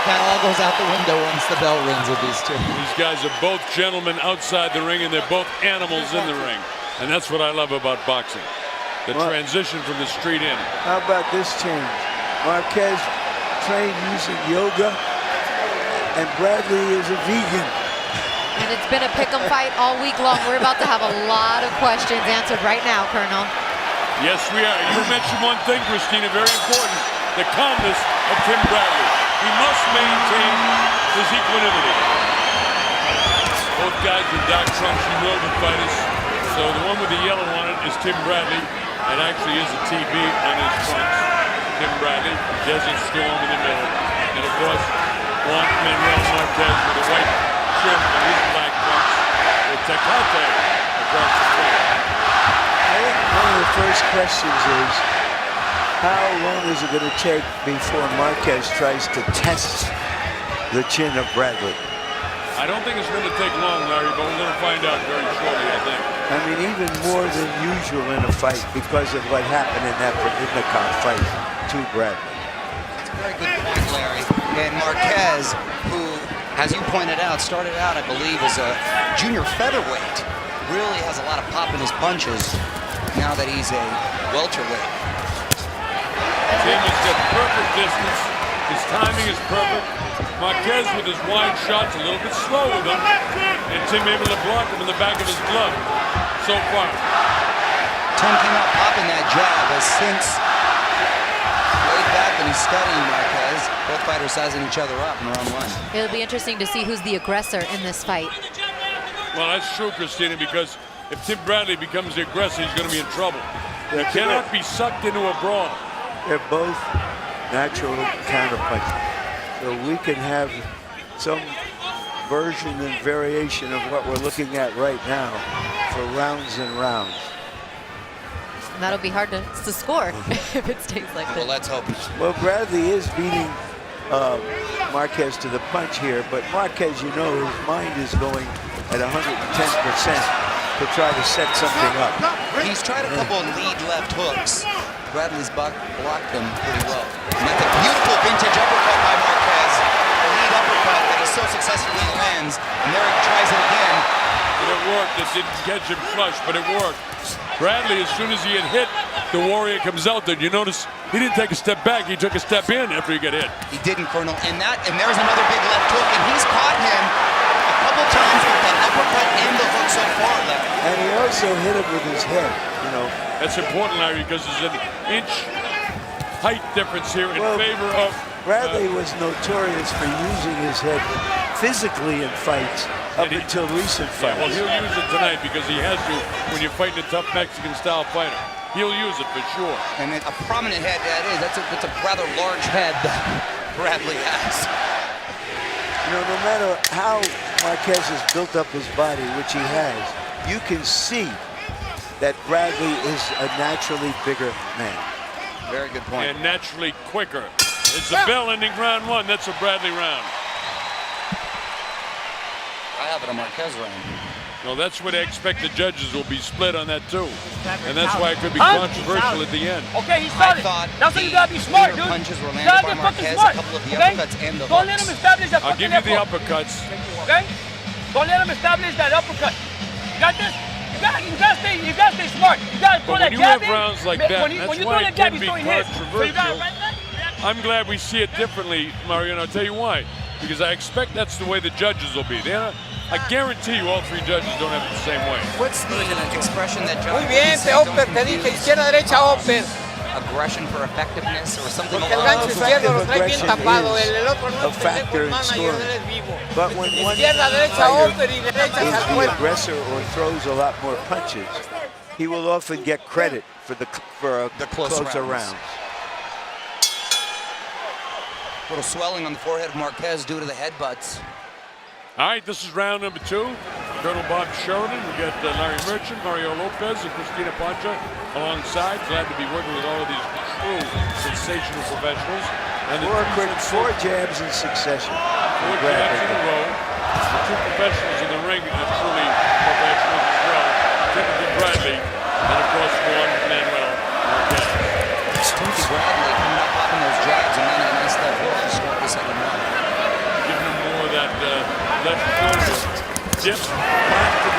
That all goes out the window once the bell rings with these two. These guys are both gentlemen outside the ring, and they're both animals in the ring. And that's what I love about boxing. The transition from the street in. How about this change? Marquez trained using yoga, and Bradley is a vegan. And it's been a pick'em fight all week long. We're about to have a lot of questions answered right now, Colonel. Yes, we are. You mentioned one thing, Christina, very important. The calmness of Tim Bradley. He must maintain his equanimity. Both guys with dark trunks, you know the fighters. So the one with the yellow on it is Tim Bradley. It actually is a TB on his trunks. Tim Bradley, Desert Storm in the middle. And of course, Juan Manuel Marquez with a white shirt and his black trunks. With Tecate across the front. I think one of the first questions is, how long is it going to take before Marquez tries to test the chin of Bradley? I don't think it's going to take long, Larry, but we're going to find out very shortly, I think. I mean, even more than usual in a fight because of what happened in that Biletnikoff fight to Bradley. That's a very good point, Larry. And Marquez, who, as you pointed out, started out, I believe, as a junior featherweight, really has a lot of pop in his punches now that he's a welterweight. Tim has got perfect distance. His timing is perfect. Marquez with his wide shots a little bit slow with him. And Tim able to block him in the back of his glove so far. Tim came out popping that jab as since laid back and he's studying Marquez. Both fighters sizing each other up in round one. It'll be interesting to see who's the aggressor in this fight. Well, that's true, Christina, because if Tim Bradley becomes the aggressor, he's going to be in trouble. He cannot be sucked into a brawl. They're both natural counterpunchers. So we can have some version and variation of what we're looking at right now for rounds and rounds. And that'll be hard to score if it stays like this. Well, let's hope. Well, Bradley is beating Marquez to the punch here, but Marquez, you know, his mind is going at 110% to try to set something up. He's tried a couple of lead left hooks. Bradley's blocked them pretty well. And that's a beautiful vintage uppercut by Marquez. The lead uppercut that he so successfully lands. And there he tries it again. And it worked. It didn't catch him flush, but it worked. Bradley, as soon as he had hit, the Warrior comes out there. You notice he didn't take a step back. He took a step in after he got hit. He didn't, Colonel. And there's another big left hook. And he's caught him a couple times with the uppercut and the hook so far, Larry. And he also hit him with his head, you know. That's important, Larry, because there's an inch height difference here in favor of... Bradley was notorious for using his head physically in fights up until recent fights. Yeah, well, he'll use it tonight because he has to when you're fighting a tough Mexican-style fighter. He'll use it for sure. And a prominent head that is. That's a rather large head that Bradley has. You know, no matter how Marquez has built up his body, which he has, you can see that Bradley is a naturally bigger man. Very good point. And naturally quicker. It's the bell ending round one. That's a Bradley round. I have it a Marquez round. No, that's what I expect. The judges will be split on that too. And that's why it could be controversial at the end. Okay, he's started. That's why you gotta be smart, dude. Punches were landed by Marquez, a couple of the uppercuts and the hooks. Don't let him establish that. I'll give you the uppercuts. Okay? Don't let him establish that uppercut. You got this? You gotta stay smart. You gotta throw that jab in. But when you have rounds like that, When that's you why throw it that jab, can he's be throwing hits. So you gotta controversial. I'm glad we see it differently, Mario, and I'll tell you why. Because I expect that's the way the judges will be. I guarantee you all three judges don't have it the same way. What's the expression that John... Muy bien, Oper, te dije izquierda, derecha, Oper. Aggression for effectiveness or something Porque el along gancho those izquierdo lo lines? trae bien tapado. El otro no a factor in scoring. But when one izquierda, derecha, Oper y derecha is al the cuerpo. aggressor or throws a lot more punches, he will often get credit for the closer rounds. A little swelling on the forehead of Marquez due to the headbutts. All right, this is round number two. Colonel Bob Sheridan. We got Larry Merchant, Mario Lopez, and Christina Pancha alongside. Glad to be working with all of these true sensational professionals. And Four jabs in succession. Four jabs in a row. The two professionals in the ring are truly professionals as well. Timothy Bradley, and of course Juan Manuel Marquez. Timothy Bradley coming up popping those jabs and then a nice left hook to start the second round. Left shoulder. Dip. Back to the